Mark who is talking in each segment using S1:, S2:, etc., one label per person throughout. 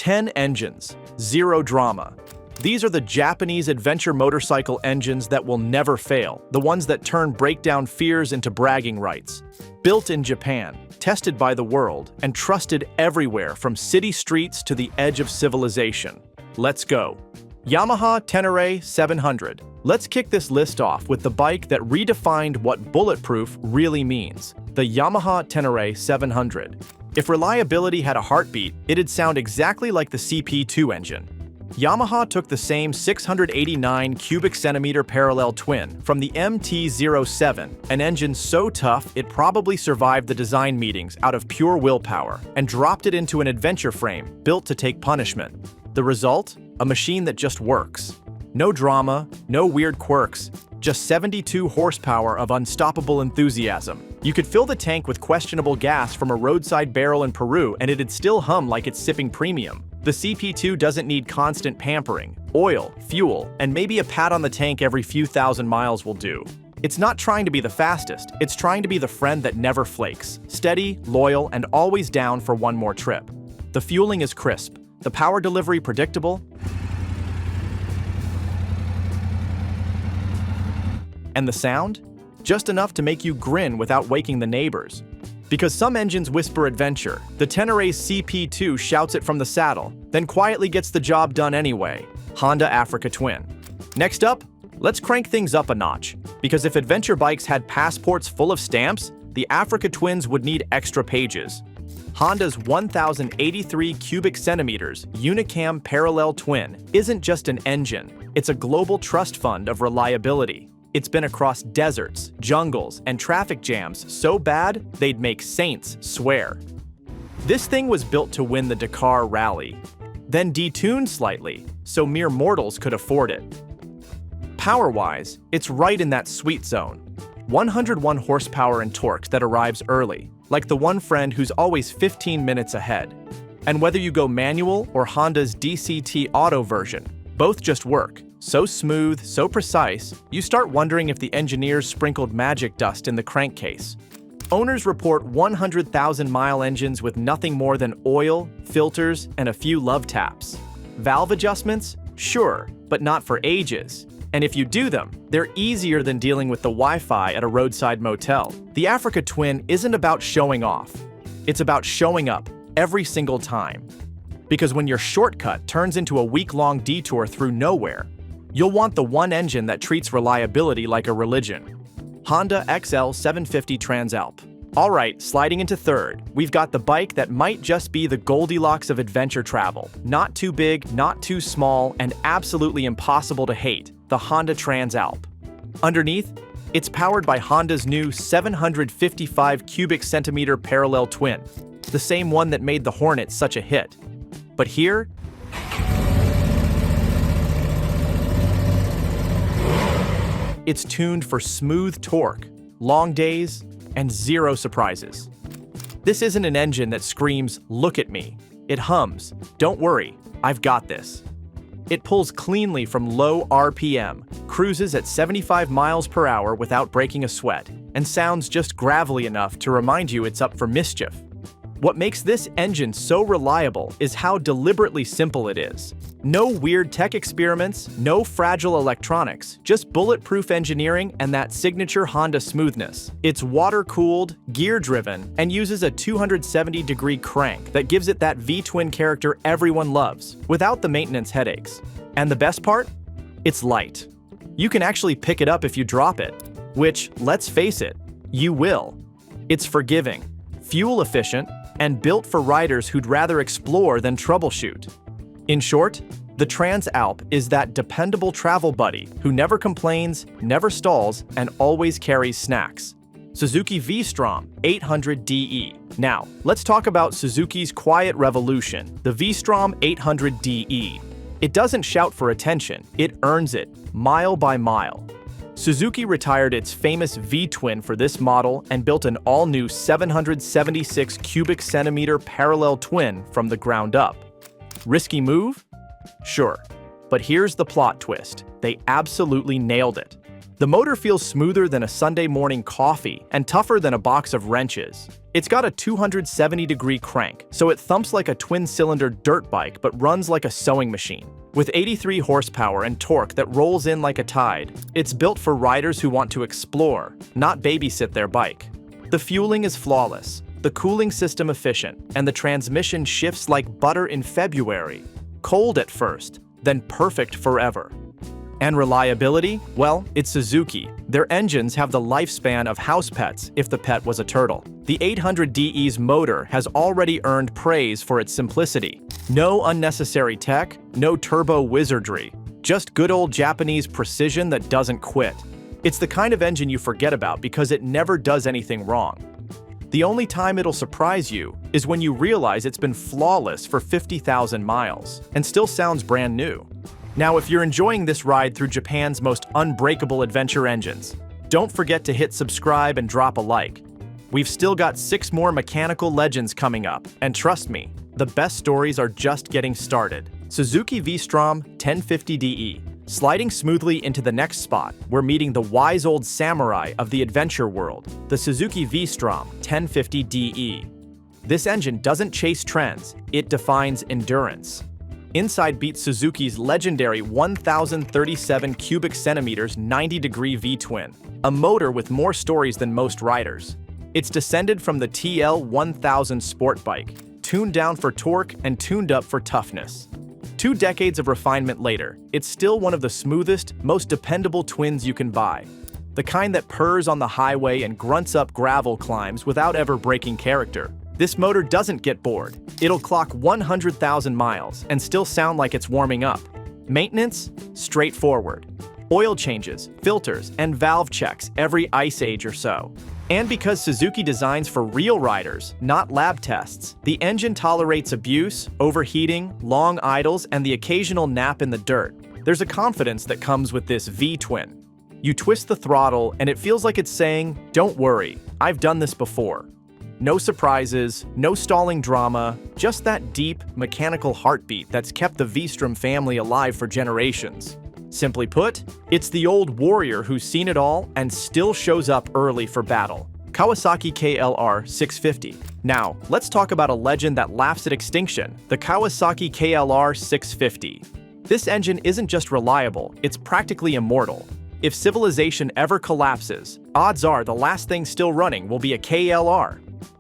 S1: 10 engines, 0 drama. These are the Japanese adventure motorcycle engines that will never fail, the ones that turn breakdown fears into bragging rights. Built in Japan, tested by the world, and trusted everywhere from city streets to the edge of civilization. Let's go. Yamaha Tenere 700. Let's kick this list off with the bike that redefined what bulletproof really means, the Yamaha Tenere 700. If reliability had a heartbeat, it'd sound exactly like the CP2 engine. Yamaha took the same 689 cubic centimeter parallel twin from the MT-07, an engine so tough it probably survived the design meetings out of pure willpower, and dropped it into an adventure frame built to take punishment. The result? A machine that just works. No drama, no weird quirks, just 72 horsepower of unstoppable enthusiasm. You could fill the tank with questionable gas from a roadside barrel in Peru and it'd still hum like it's sipping premium. The CP2 doesn't need constant pampering. Oil, fuel, and maybe a pat on the tank every few thousand miles will do. It's not trying to be the fastest, it's trying to be the friend that never flakes. Steady, loyal, and always down for one more trip. The fueling is crisp, the power delivery predictable, and the sound? Just enough to make you grin without waking the neighbors. Because some engines whisper adventure, the Tenere's CP2 shouts it from the saddle, then quietly gets the job done anyway. Honda Africa Twin. Next up, let's crank things up a notch. Because if adventure bikes had passports full of stamps, the Africa Twins would need extra pages. Honda's 1,083 cubic centimeters Unicam parallel twin isn't just an engine, it's a global trust fund of reliability. It's been across deserts, jungles, and traffic jams so bad they'd make saints swear. This thing was built to win the Dakar Rally, then detuned slightly so mere mortals could afford it. Power-wise, it's right in that sweet zone. 101 horsepower and torque that arrives early, like the one friend who's always 15 minutes ahead. And whether you go manual or Honda's DCT Auto version, both just work. So smooth, so precise, you start wondering if the engineers sprinkled magic dust in the crankcase. Owners report 100,000-mile engines with nothing more than oil, filters, and a few love taps. Valve adjustments? Sure, but not for ages. And if you do them, they're easier than dealing with the Wi-Fi at a roadside motel. The Africa Twin isn't about showing off. It's about showing up every single time. Because when your shortcut turns into a week-long detour through nowhere, you'll want the one engine that treats reliability like a religion. Honda XL 750 Transalp. Alright, sliding into third, we've got the bike that might just be the Goldilocks of adventure travel. Not too big, not too small, and absolutely impossible to hate, the Honda Transalp. Underneath, it's powered by Honda's new 755 cubic centimeter parallel twin, the same one that made the Hornet such a hit. But here, it's tuned for smooth torque, long days, and zero surprises. This isn't an engine that screams, "Look at me." It hums, "Don't worry, I've got this." It pulls cleanly from low RPM, cruises at 75 miles per hour without breaking a sweat, and sounds just gravelly enough to remind you it's up for mischief. What makes this engine so reliable is how deliberately simple it is. No weird tech experiments, no fragile electronics, just bulletproof engineering and that signature Honda smoothness. It's water-cooled, gear-driven, and uses a 270-degree crank that gives it that V-twin character everyone loves, without the maintenance headaches. And the best part? It's light. You can actually pick it up if you drop it, which, let's face it, you will. It's forgiving, fuel-efficient, and built for riders who'd rather explore than troubleshoot. In short, the Transalp is that dependable travel buddy who never complains, never stalls, and always carries snacks. Suzuki V-Strom 800DE. Now, let's talk about Suzuki's quiet revolution, the V-Strom 800DE. It doesn't shout for attention, it earns it, mile by mile. Suzuki retired its famous V-twin for this model and built an all-new 776 cubic centimeter parallel twin from the ground up. Risky move? Sure. But here's the plot twist. They absolutely nailed it. The motor feels smoother than a Sunday morning coffee and tougher than a box of wrenches. It's got a 270-degree crank, so it thumps like a twin-cylinder dirt bike but runs like a sewing machine. With 83 horsepower and torque that rolls in like a tide, it's built for riders who want to explore, not babysit their bike. The fueling is flawless, the cooling system efficient, and the transmission shifts like butter in February. Cold at first, then perfect forever. And reliability? Well, it's Suzuki. Their engines have the lifespan of house pets if the pet was a turtle. The 800DE's motor has already earned praise for its simplicity. No unnecessary tech, no turbo wizardry, just good old Japanese precision that doesn't quit. It's the kind of engine you forget about because it never does anything wrong. The only time it'll surprise you is when you realize it's been flawless for 50,000 miles and still sounds brand new. Now, if you're enjoying this ride through Japan's most unbreakable adventure engines, don't forget to hit subscribe and drop a like. We've still got 6 more mechanical legends coming up, and trust me, the best stories are just getting started. Suzuki V-Strom 1050DE. Sliding smoothly into the next spot, we're meeting the wise old samurai of the adventure world, the Suzuki V-Strom 1050DE. This engine doesn't chase trends, it defines endurance. Inside beats Suzuki's legendary 1,037 cubic centimeters 90-degree V-twin, a motor with more stories than most riders. It's descended from the TL1000 sport bike, tuned down for torque and tuned up for toughness. 2 decades of refinement later, it's still one of the smoothest, most dependable twins you can buy. The kind that purrs on the highway and grunts up gravel climbs without ever breaking character. This motor doesn't get bored. It'll clock 100,000 miles and still sound like it's warming up. Maintenance? Straightforward. Oil changes, filters, and valve checks every ice age or so. And because Suzuki designs for real riders, not lab tests, the engine tolerates abuse, overheating, long idles, and the occasional nap in the dirt. There's a confidence that comes with this V-twin. You twist the throttle and it feels like it's saying, "Don't worry, I've done this before." No surprises, no stalling drama, just that deep, mechanical heartbeat that's kept the V-Strom family alive for generations. Simply put, it's the old warrior who's seen it all and still shows up early for battle. Kawasaki KLR 650. Now, let's talk about a legend that laughs at extinction, the Kawasaki KLR 650. This engine isn't just reliable, it's practically immortal. If civilization ever collapses, odds are the last thing still running will be a KLR.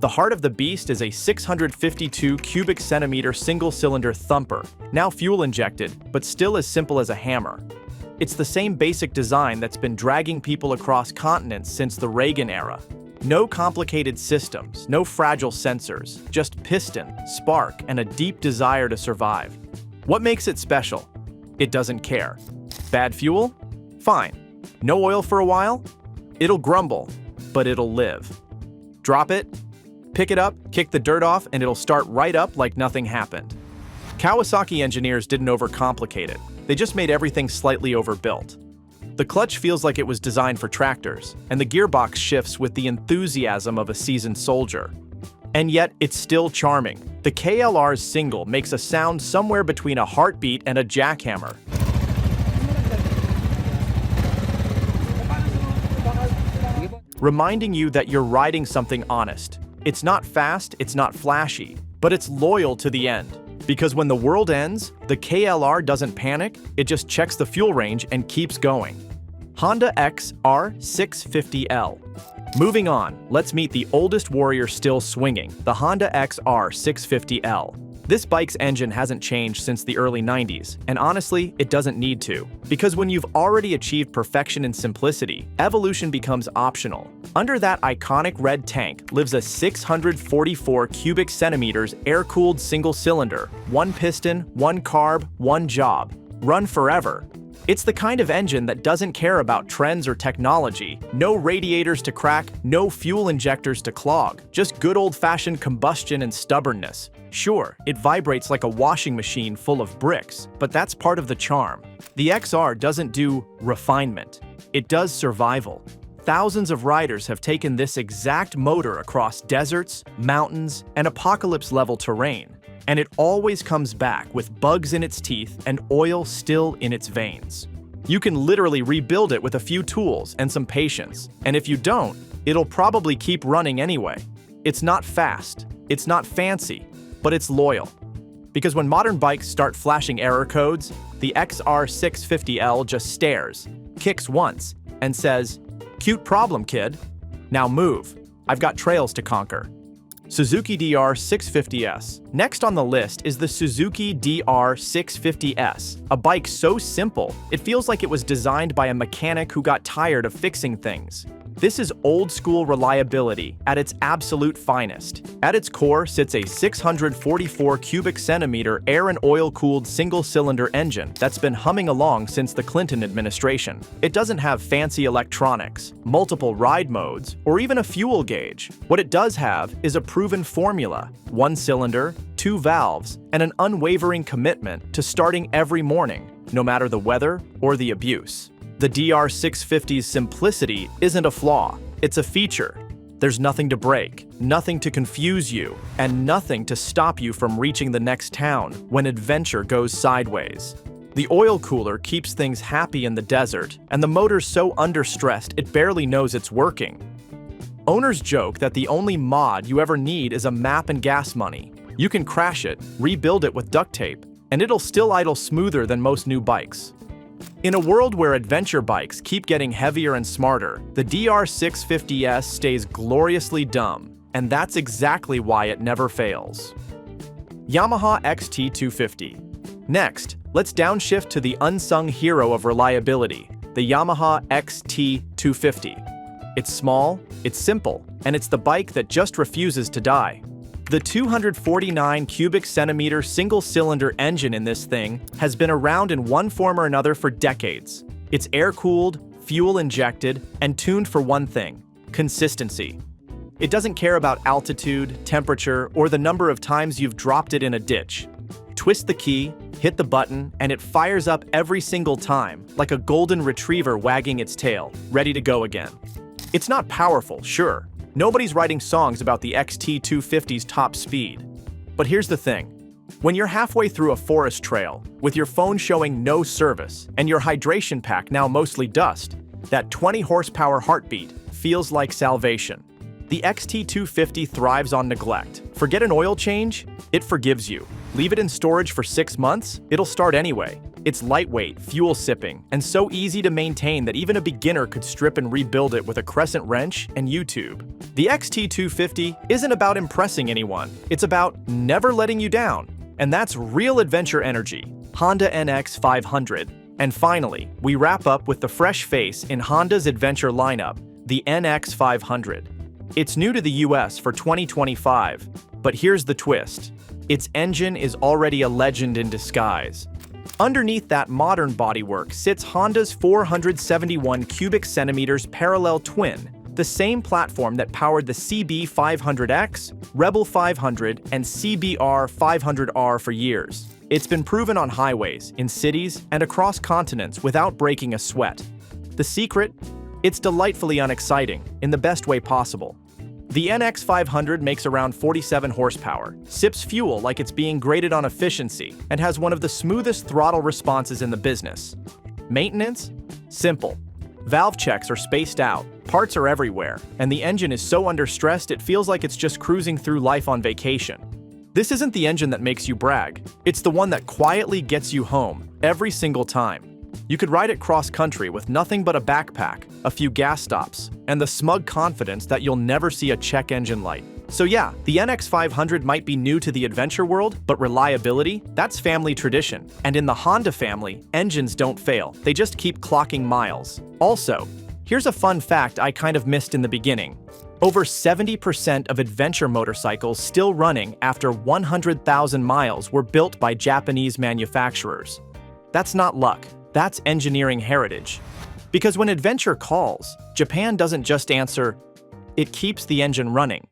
S1: The heart of the beast is a 652 cubic centimeter single-cylinder thumper, now fuel-injected, but still as simple as a hammer. It's the same basic design that's been dragging people across continents since the Reagan era. No complicated systems, no fragile sensors, just piston, spark, and a deep desire to survive. What makes it special? It doesn't care. Bad fuel? Fine. No oil for a while? It'll grumble, but it'll live. Drop it, pick it up, kick the dirt off, and it'll start right up like nothing happened. Kawasaki engineers didn't overcomplicate it. They just made everything slightly overbuilt. The clutch feels like it was designed for tractors, and the gearbox shifts with the enthusiasm of a seasoned soldier. And yet, it's still charming. The KLR's single makes a sound somewhere between a heartbeat and a jackhammer. Reminding you that you're riding something honest. It's not fast, it's not flashy, but it's loyal to the end. Because when the world ends, the KLR doesn't panic, it just checks the fuel range and keeps going. Honda XR650L. Moving on, let's meet the oldest warrior still swinging, the Honda XR650L. This bike's engine hasn't changed since the early 90s, and honestly, it doesn't need to. Because when you've already achieved perfection and simplicity, evolution becomes optional. Under that iconic red tank lives a 644 cubic centimeters air-cooled single-cylinder, 1 piston, 1 carb, 1 job. Run forever. It's the kind of engine that doesn't care about trends or technology. No radiators to crack, no fuel injectors to clog. Just good old-fashioned combustion and stubbornness. Sure, it vibrates like a washing machine full of bricks, but that's part of the charm. The XR doesn't do refinement. It does survival. Thousands of riders have taken this exact motor across deserts, mountains, and apocalypse-level terrain. And it always comes back with bugs in its teeth and oil still in its veins. You can literally rebuild it with a few tools and some patience, and if you don't, it'll probably keep running anyway. It's not fast, it's not fancy, but it's loyal. Because when modern bikes start flashing error codes, the XR650L just stares, kicks once, and says, "Cute problem, kid. Now move. I've got trails to conquer." Suzuki DR650S. Next on the list is the Suzuki DR650S, a bike so simple, it feels like it was designed by a mechanic who got tired of fixing things. This is old-school reliability at its absolute finest. At its core sits a 644 cubic centimeter air and oil-cooled single-cylinder engine that's been humming along since the Clinton administration. It doesn't have fancy electronics, multiple ride modes, or even a fuel gauge. What it does have is a proven formula: one cylinder, two valves, and an unwavering commitment to starting every morning, no matter the weather or the abuse. The DR650's simplicity isn't a flaw, it's a feature. There's nothing to break, nothing to confuse you, and nothing to stop you from reaching the next town when adventure goes sideways. The oil cooler keeps things happy in the desert, and the motor's so understressed it barely knows it's working. Owners joke that the only mod you ever need is a map and gas money. You can crash it, rebuild it with duct tape, and it'll still idle smoother than most new bikes. In a world where adventure bikes keep getting heavier and smarter, the DR650S stays gloriously dumb, and that's exactly why it never fails. Yamaha XT250. Next, let's downshift to the unsung hero of reliability, the Yamaha XT250. It's small, it's simple, and it's the bike that just refuses to die. The 249 cubic centimeter single-cylinder engine in this thing has been around in one form or another for decades. It's air-cooled, fuel-injected, and tuned for one thing: consistency. It doesn't care about altitude, temperature, or the number of times you've dropped it in a ditch. Twist the key, hit the button, and it fires up every single time, like a golden retriever wagging its tail, ready to go again. It's not powerful, sure. Nobody's writing songs about the XT250's top speed. But here's the thing. When you're halfway through a forest trail, with your phone showing no service, and your hydration pack now mostly dust, that 20 horsepower heartbeat feels like salvation. The XT250 thrives on neglect. Forget an oil change? It forgives you. Leave it in storage for 6 months? It'll start anyway. It's lightweight, fuel-sipping, and so easy to maintain that even a beginner could strip and rebuild it with a crescent wrench and YouTube. The XT250 isn't about impressing anyone. It's about never letting you down. And that's real adventure energy. Honda NX 500. And finally, we wrap up with the fresh face in Honda's adventure lineup, the NX 500. It's new to the US for 2025, but here's the twist. Its engine is already a legend in disguise. Underneath that modern bodywork sits Honda's 471 cubic centimeters parallel twin, the same platform that powered the CB500X, Rebel 500, and CBR 500R for years. It's been proven on highways, in cities, and across continents without breaking a sweat. The secret? It's delightfully unexciting, in the best way possible. The NX 500 makes around 47 horsepower, sips fuel like it's being graded on efficiency, and has one of the smoothest throttle responses in the business. Maintenance? Simple. Valve checks are spaced out, parts are everywhere, and the engine is so understressed it feels like it's just cruising through life on vacation. This isn't the engine that makes you brag. It's the one that quietly gets you home, every single time. You could ride it cross-country with nothing but a backpack, a few gas stops, and the smug confidence that you'll never see a check engine light. So yeah, the NX 500 might be new to the adventure world, but reliability? That's family tradition. And in the Honda family, engines don't fail. They just keep clocking miles. Also, here's a fun fact I kind of missed in the beginning. Over 70% of adventure motorcycles still running after 100,000 miles were built by Japanese manufacturers. That's not luck. That's engineering heritage. Because when adventure calls, Japan doesn't just answer, it keeps the engine running.